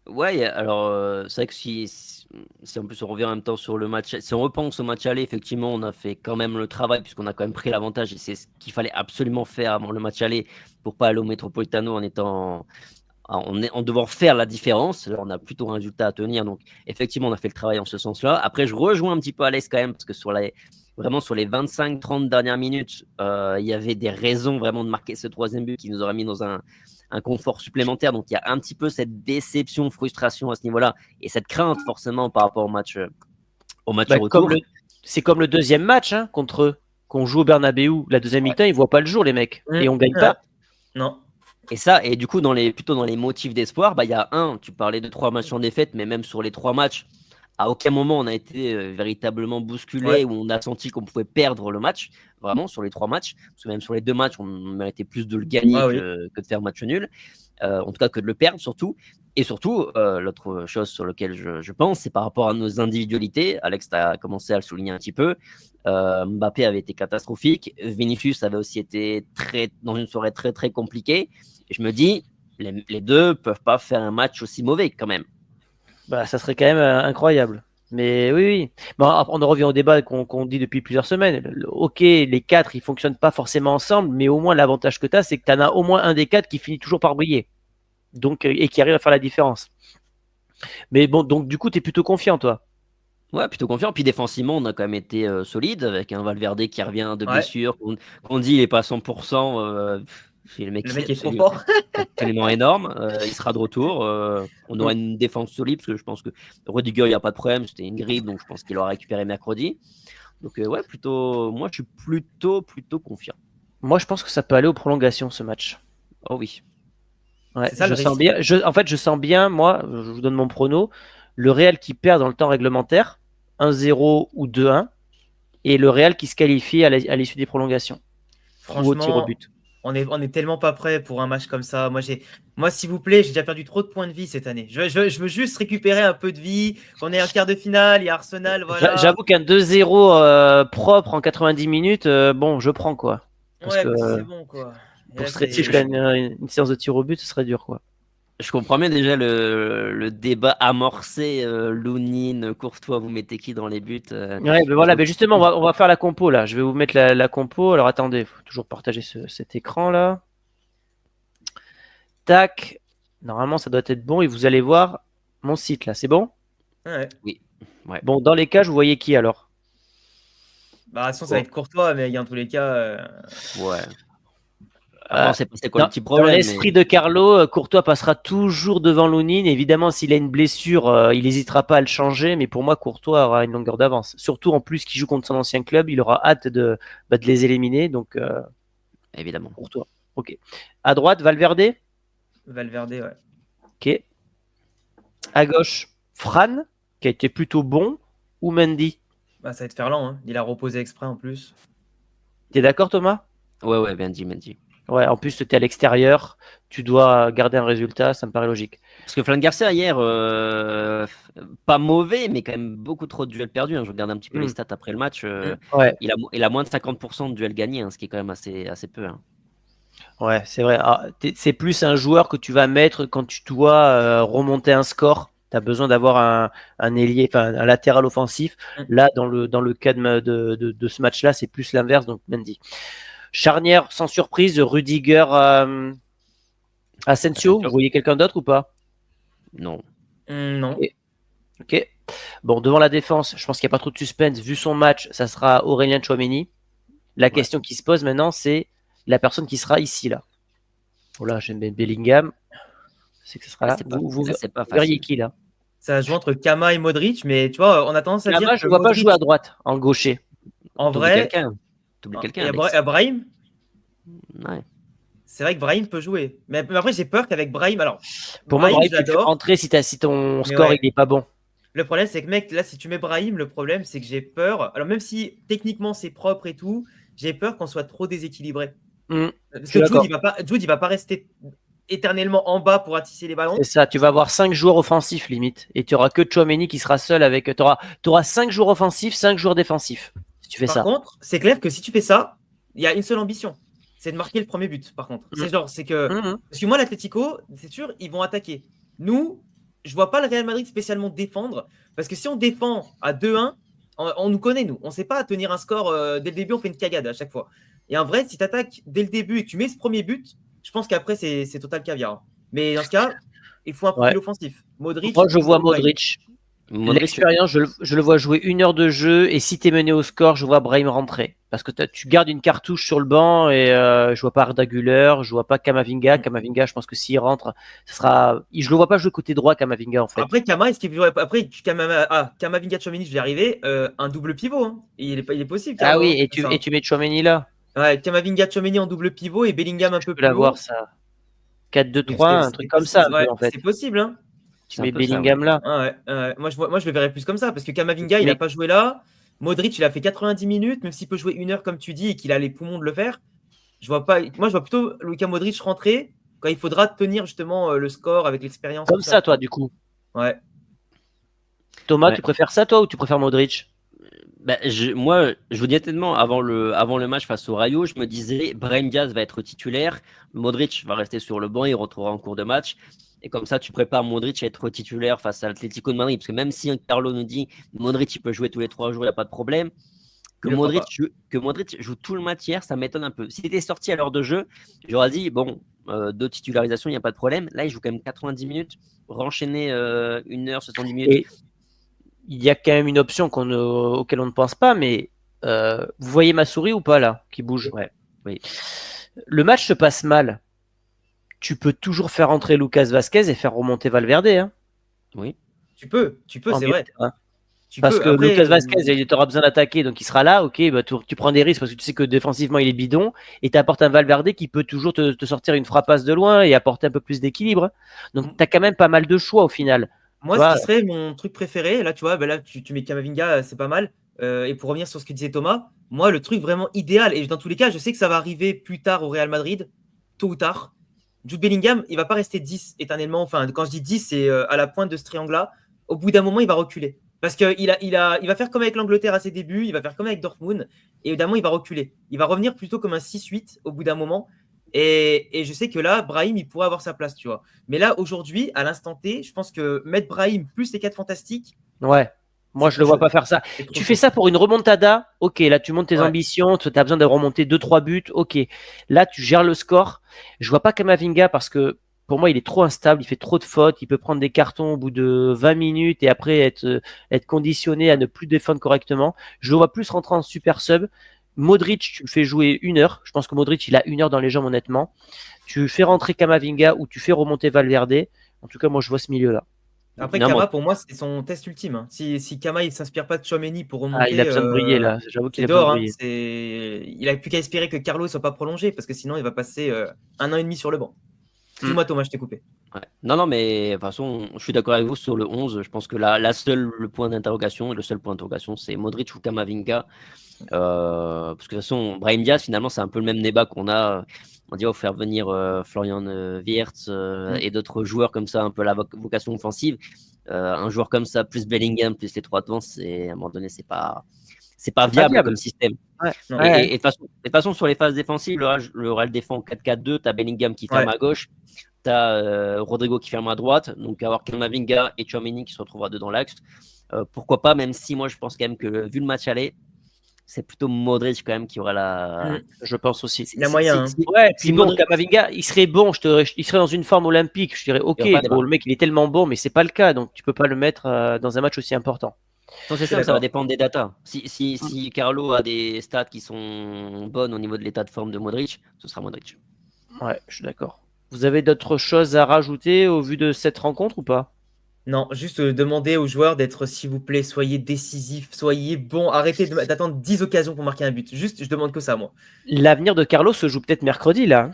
Ouais, alors c'est vrai que si en plus on revient en même temps sur le match, si on repense au match aller, effectivement, on a fait quand même le travail puisqu'on a quand même pris l'avantage et c'est ce qu'il fallait absolument faire avant le match aller pour pas aller au Metropolitano en devant faire la différence. Là, on a plutôt un résultat à tenir, donc effectivement, on a fait le travail en ce sens-là. Après, je rejoins un petit peu Alex quand même parce que vraiment sur les 25-30 dernières minutes, il y avait des raisons vraiment de marquer ce troisième but qui nous aurait mis dans un confort supplémentaire. Donc, il y a un petit peu cette déception, frustration à ce niveau-là et cette crainte forcément par rapport au match retour. C'est comme le deuxième match hein, contre eux, qu'on joue au Bernabeu. La deuxième mi-temps, ils ne voient pas le jour, les mecs. Et on ne gagne pas. Non. Et ça, et du coup, plutôt dans les motifs d'espoir, il y a tu parlais de 3 matchs en défaite, mais même sur les 3 matchs, à aucun moment on a été véritablement bousculé ou on a senti qu'on pouvait perdre le match, vraiment sur les 3 matchs, parce que même sur les 2 matchs, on méritait plus de le gagner que de faire match nul, en tout cas que de le perdre surtout. Et surtout, l'autre chose sur laquelle je pense, c'est par rapport à nos individualités. Alex, tu as commencé à le souligner un petit peu. Mbappé avait été catastrophique. Vinicius avait aussi été dans une soirée très très compliquée. Et je me dis, les deux peuvent pas faire un match aussi mauvais quand même. Bah, ça serait quand même incroyable. Mais oui. Bon, on en revient au débat qu'on dit depuis plusieurs semaines. Ok, les 4, ils fonctionnent pas forcément ensemble, mais au moins l'avantage que tu as, c'est que tu en as au moins un des 4 qui finit toujours par briller. Donc, et qui arrive à faire la différence. Mais bon, donc du coup, tu es plutôt confiant, toi. Ouais, plutôt confiant. Puis défensivement, on a quand même été solide avec un Valverde qui revient de blessure. Qu'on dit il est pas à 100%. Le mec est trop fort. Absolument énorme. Il sera de retour. On aura une défense solide parce que je pense que Rudiger, il n'y a pas de problème. C'était une grippe, donc je pense qu'il aura récupéré mercredi. Donc ouais, moi je suis plutôt confiant. Moi, je pense que ça peut aller aux prolongations, ce match. Oh oui. Ouais, ça, je sens bien. En fait, je sens bien, moi, je vous donne mon prono, le Real qui perd dans le temps réglementaire, 1-0 ou 2-1, et le Real qui se qualifie à l'issue des prolongations. Franchement, ou au tir au but. On est tellement pas prêt pour un match comme ça. Moi, s'il vous plaît, j'ai déjà perdu trop de points de vie cette année. Je veux juste récupérer un peu de vie. On est en quart de finale, il y a Arsenal, voilà. J'avoue qu'un 2-0 propre en 90 minutes, bon, je prends quoi. Parce que c'est bon quoi. Pour stretcher jusqu'à une séance de tir au but, ce serait dur quoi. Je comprends bien déjà le débat amorcé. Lounine, Courtois, vous mettez qui dans les buts Ouais, ben voilà, justement, on va faire la compo là. Je vais vous mettre la compo. Alors attendez, il faut toujours partager cet écran là. Tac. Normalement, ça doit être bon et vous allez voir mon site là. C'est bon? Ouais. Oui. Ouais. Bon, dans les cas, vous voyez qui alors? Bah, de toute façon, ça va être Courtois, mais dans tous les cas. Ouais. Alors, c'est quoi le petit problème? Dans l'esprit de Carlo, Courtois passera toujours devant Lounine. Évidemment, s'il a une blessure, il n'hésitera pas à le changer. Mais pour moi, Courtois aura une longueur d'avance. Surtout en plus qu'il joue contre son ancien club, il aura hâte de les éliminer. Donc, évidemment. Courtois. Ok. À droite, Valverde. Valverde, ouais. Ok. À gauche, Fran, qui a été plutôt bon, ou Mendy? Bah, ça va être Ferland. Hein. Il a reposé exprès en plus. T'es d'accord, Thomas? Ouais, Mendy. Ouais, en plus, tu es à l'extérieur, tu dois garder un résultat, ça me paraît logique. Parce que Fran Garcia, hier, pas mauvais, mais quand même beaucoup trop de duels perdus. Hein. Je regarde un petit peu les stats après le match. Ouais. Il a moins de 50% de duels gagnés, hein, ce qui est quand même assez peu. Hein. Ouais, c'est vrai. C'est plus un joueur que tu vas mettre quand tu dois remonter un score. Tu as besoin d'avoir un ailier, enfin un latéral offensif. Là, dans le cas de ce match-là, c'est plus l'inverse, donc Mendy. Charnière, sans surprise, Rudiger, Asensio. Vous voyez quelqu'un d'autre ou pas? Non. Non. Ok. Bon, devant la défense, je pense qu'il n'y a pas trop de suspense. Vu son match, ça sera Aurélien Tchouaméni. La question qui se pose maintenant, c'est la personne qui sera ici, là. Voilà, j'aime bien Bellingham. C'est que ce sera là. Vous verriez qui, là? Ça joue entre Kama et Modric, mais tu vois, on a tendance à dire que je ne vois pas jouer à droite, en gaucher. En vrai, t'oublies quelqu'un. Et Brahim. Ouais. C'est vrai que Brahim peut jouer. Mais après, j'ai peur qu'avec Brahim. Alors, pour moi, Brahim, tu peux rentrer si ton score il n'est pas bon. Le problème, c'est que, mec, là, si tu mets Brahim, le problème, c'est que j'ai peur. Alors, même si techniquement c'est propre et tout, j'ai peur qu'on soit trop déséquilibré. Parce que Jude, il va pas rester éternellement en bas pour attisser les ballons. C'est ça, tu vas avoir 5 joueurs offensifs limite. Et tu n'auras que Tchouaméni qui sera seul avec. Tu auras 5 joueurs offensifs, 5 joueurs défensifs. Si tu fais ça. Par contre, c'est clair que si tu fais ça, il y a une seule ambition. C'est de marquer le premier but, par contre. C'est que. Parce que moi, l'Atlético, c'est sûr, ils vont attaquer. Nous, je vois pas le Real Madrid spécialement défendre. Parce que si on défend à 2-1, on nous connaît, nous. On sait pas tenir un score dès le début, on fait une cagade à chaque fois. Et en vrai, si tu attaques dès le début et que tu mets ce premier but, je pense qu'après, c'est total caviar. Mais dans ce cas, il faut un profil offensif. Modric. Moi, je vois Modric. L'expérience, je le vois jouer 1 heure de jeu. Et si tu es mené au score, je vois Brahim rentrer. Parce que tu gardes une cartouche sur le banc. Et je vois pas Arda Güler, je vois pas Camavinga. Camavinga, je pense que s'il rentre, ce sera. Je le vois pas jouer côté droit, Camavinga, en fait. Après, Camavinga, Tchouaméni, je vais y arriver. Un double pivot. Hein. Il est possible. Ah oui, et tu mets Tchouaméni là. Ouais, Camavinga, Tchouaméni en double pivot et Bellingham un peu plus haut. L'avoir ça. 4-2-3, un truc comme ça. En fait. C'est possible, hein. Tu mets Bellingham là. Moi, je le verrais plus comme ça parce que Camavinga, il n'a pas joué là. Modric, il a fait 90 minutes, même s'il peut jouer 1 heure comme tu dis et qu'il a les poumons de le faire. Moi, je vois plutôt Luka Modric rentrer quand il faudra tenir justement le score avec l'expérience. Comme ça, toi, du coup. Ouais. Thomas, tu préfères ça, toi, ou tu préfères Modric? Moi, je vous dis tellement avant le match face au Rayo, je me disais Brahim Diaz va être titulaire, Modric va rester sur le banc, il retrouvera en cours de match. Et comme ça, tu prépares Modric à être titulaire face à l'Atlético de Madrid. Parce que même si Carlo nous dit Modric, il peut jouer tous les 3 jours, il n'y a pas de problème. Que Modric joue tout le match hier, ça m'étonne un peu. S'il était sorti à l'heure de jeu, j'aurais dit, bon, de titularisation, il n'y a pas de problème. Là, il joue quand même 90 minutes, renchaîner 1h, 70 minutes. Et il y a quand même une option auquel on ne pense pas, mais vous voyez ma souris ou pas là, qui bouge? Ouais, oui. Le match se passe mal. Tu peux toujours faire entrer Lucas Vazquez et faire remonter Valverde. Hein. Oui. Tu peux, c'est vrai. Parce que après, Lucas Vazquez, il aura besoin d'attaquer, donc il sera là. Ok, bah, tu prends des risques parce que tu sais que défensivement il est bidon et tu apportes un Valverde qui peut toujours te sortir une frappasse de loin et apporter un peu plus d'équilibre. Donc tu as quand même pas mal de choix au final. Moi, ce qui serait mon truc préféré, là, tu vois, là, tu mets Camavinga, c'est pas mal. Et pour revenir sur ce que disait Thomas, moi, le truc vraiment idéal, et dans tous les cas, je sais que ça va arriver plus tard au Real Madrid, tôt ou tard. Jude Bellingham, il va pas rester 10 éternellement. Enfin, quand je dis 10, c'est à la pointe de ce triangle-là. Au bout d'un moment, il va reculer. Parce qu'il va faire comme avec l'Angleterre à ses débuts, il va faire comme avec Dortmund, et évidemment, il va reculer. Il va revenir plutôt comme un 6-8 au bout d'un moment. Et je sais que là, Brahim, il pourrait avoir sa place, tu vois. Mais là, aujourd'hui, à l'instant T, je pense que mettre Brahim plus les 4 fantastiques. Ouais. Moi, je ne le vois pas faire ça. Tu fais ça pour une remontada, ok. Là, tu montes tes ambitions, tu as besoin de remonter 2-3 buts, ok. Là, tu gères le score. Je vois pas Camavinga parce que pour moi, il est trop instable, il fait trop de fautes, il peut prendre des cartons au bout de 20 minutes et après être conditionné à ne plus défendre correctement. Je le vois plus rentrer en super sub. Modric, tu le fais jouer 1 heure. Je pense que Modric, il a 1 heure dans les jambes, honnêtement. Tu fais rentrer Camavinga ou tu fais remonter Valverde. En tout cas, moi, je vois ce milieu-là. Après, Kama, pour moi, c'est son test ultime. Hein. Si Kama, il ne s'inspire pas de Tchouaméni pour remonter. Il a besoin de briller, là. J'avoue qu'il a besoin de briller. Il n'a plus qu'à espérer que Carlo ne soit pas prolongé, parce que sinon, il va passer 1 an et demi sur le banc. Excuse-moi, Thomas, je t'ai coupé. Ouais. Non, mais de toute façon, je suis d'accord avec vous sur le 11. Je pense que le point d'interrogation et le seul point d'interrogation, c'est Modric ou Camavinga. Parce que de toute façon, Brahim Diaz, finalement, c'est un peu le même débat qu'on a. On dit, faire venir Florian Wirtz et d'autres joueurs comme ça, un peu la vocation offensive. Un joueur comme ça, plus Bellingham, plus les 3 devants, à un moment donné, c'est pas viable comme système. Ouais. Et de toute façon, sur les phases défensives, le Real défend 4-4-2. Tu as Bellingham qui ferme à gauche. Tu as Rodrigo qui ferme à droite. Donc, avoir Camavinga et Tchouaméni qui se retrouvent à 2 dans l'axe. Pourquoi pas, même si moi, je pense quand même que vu le match aller, c'est plutôt Modric quand même qui aura la. Je pense aussi. Il y a moyen. Puis bon, Camavinga, il serait bon. Il serait dans une forme olympique. Je dirais, ok, le mec, il est tellement bon, mais c'est pas le cas. Donc, tu peux pas le mettre dans un match aussi important. Non, c'est ça va dépendre des datas. Si Carlo a des stats qui sont bonnes au niveau de l'état de forme de Modric, ce sera Modric. Ouais, je suis d'accord. Vous avez d'autres choses à rajouter au vu de cette rencontre ou pas? Non, juste demander aux joueurs d'être, s'il vous plaît, soyez décisifs, soyez bons, arrêtez d'attendre 10 occasions pour marquer un but. Juste, je demande que ça, moi. L'avenir de Carlo se joue peut-être mercredi, là.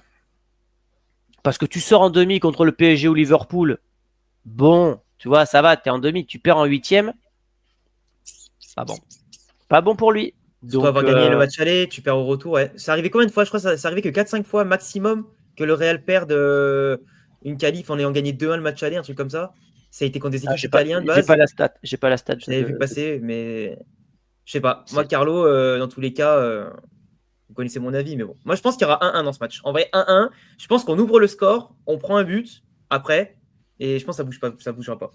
Parce que tu sors en demi contre le PSG ou Liverpool. Bon, tu vois, ça va, t'es en demi, tu perds en 8e. Pas bon. Pas bon pour lui. Donc, avoir gagné le match aller, tu perds au retour. Ouais. C'est arrivé combien de fois? Je crois que c'est arrivé que 4-5 fois maximum que le Real perde une qualif en ayant gagné 2-1 le match aller, un truc comme ça. Ça a été contre des équipes italiennes de base. J'ai pas la stat. J'avais vu passer, mais je sais pas. Moi, Carlo, dans tous les cas, vous connaissez mon avis, mais bon. Moi, je pense qu'il y aura 1-1 dans ce match. En vrai, 1-1. Je pense qu'on ouvre le score, on prend un but après, et je pense que ça bougera pas.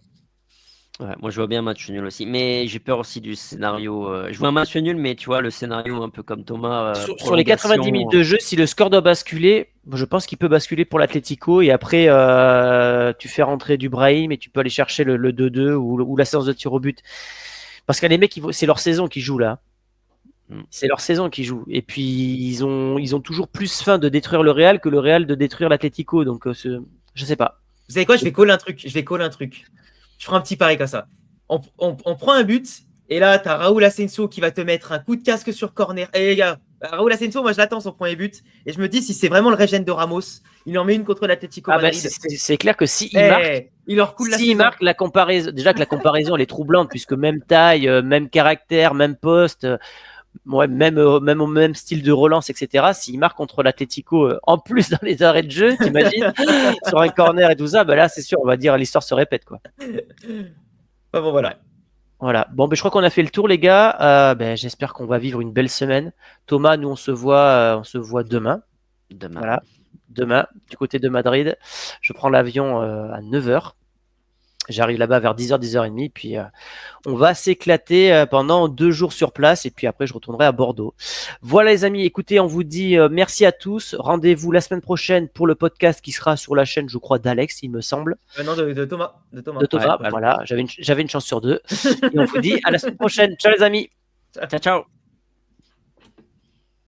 Ouais, moi, je vois bien un match nul aussi, mais j'ai peur aussi du scénario. Je vois un match nul, mais tu vois, le scénario un peu comme Thomas. Sur les 90 minutes de jeu, si le score doit basculer, je pense qu'il peut basculer pour l'Atlético et après, tu fais rentrer du Brahim et tu peux aller chercher le 2-2 ou la séance de tir au but. Parce que les mecs, c'est leur saison qui joue là. C'est leur saison qui joue. Et puis, ils ont toujours plus faim de détruire le Real que le Real de détruire l'Atlético. Donc, je sais pas. Vous savez quoi? Je vais coller un truc. Je ferai un petit pari comme ça. On prend un but, et là, tu as Raúl Asensio qui va te mettre un coup de casque sur corner. Et les gars, Raúl Asensio, moi, je l'attends son premier but. Et je me dis, si c'est vraiment le régène de Ramos, il en met une contre l'Atlético Madrid. C'est clair que s'il marque, il leur coule s'il marque, la comparaison, déjà que la comparaison, elle est troublante, puisque même taille, même caractère, même poste, même au même style de relance, etc. S'il marque contre l'Atlético, en plus dans les arrêts de jeu, t'imagines, sur un corner et tout ça, là, c'est sûr, on va dire l'histoire se répète, quoi. Bon, voilà. Voilà. Bon, je crois qu'on a fait le tour, les gars. J'espère qu'on va vivre une belle semaine. Thomas, nous, on se voit demain. Demain. Voilà. demain, du côté de Madrid. Je prends l'avion à 9h. J'arrive là-bas vers 10h, 10h30, puis on va s'éclater pendant 2 jours sur place, et puis après je retournerai à Bordeaux. Voilà les amis, écoutez, on vous dit merci à tous. Rendez-vous la semaine prochaine pour le podcast qui sera sur la chaîne, je crois, d'Alex, il me semble. Non, de Thomas. De Thomas, Ouais, voilà, j'avais une chance sur 2. Et on vous dit à la semaine prochaine. Ciao les amis. Ciao, ciao.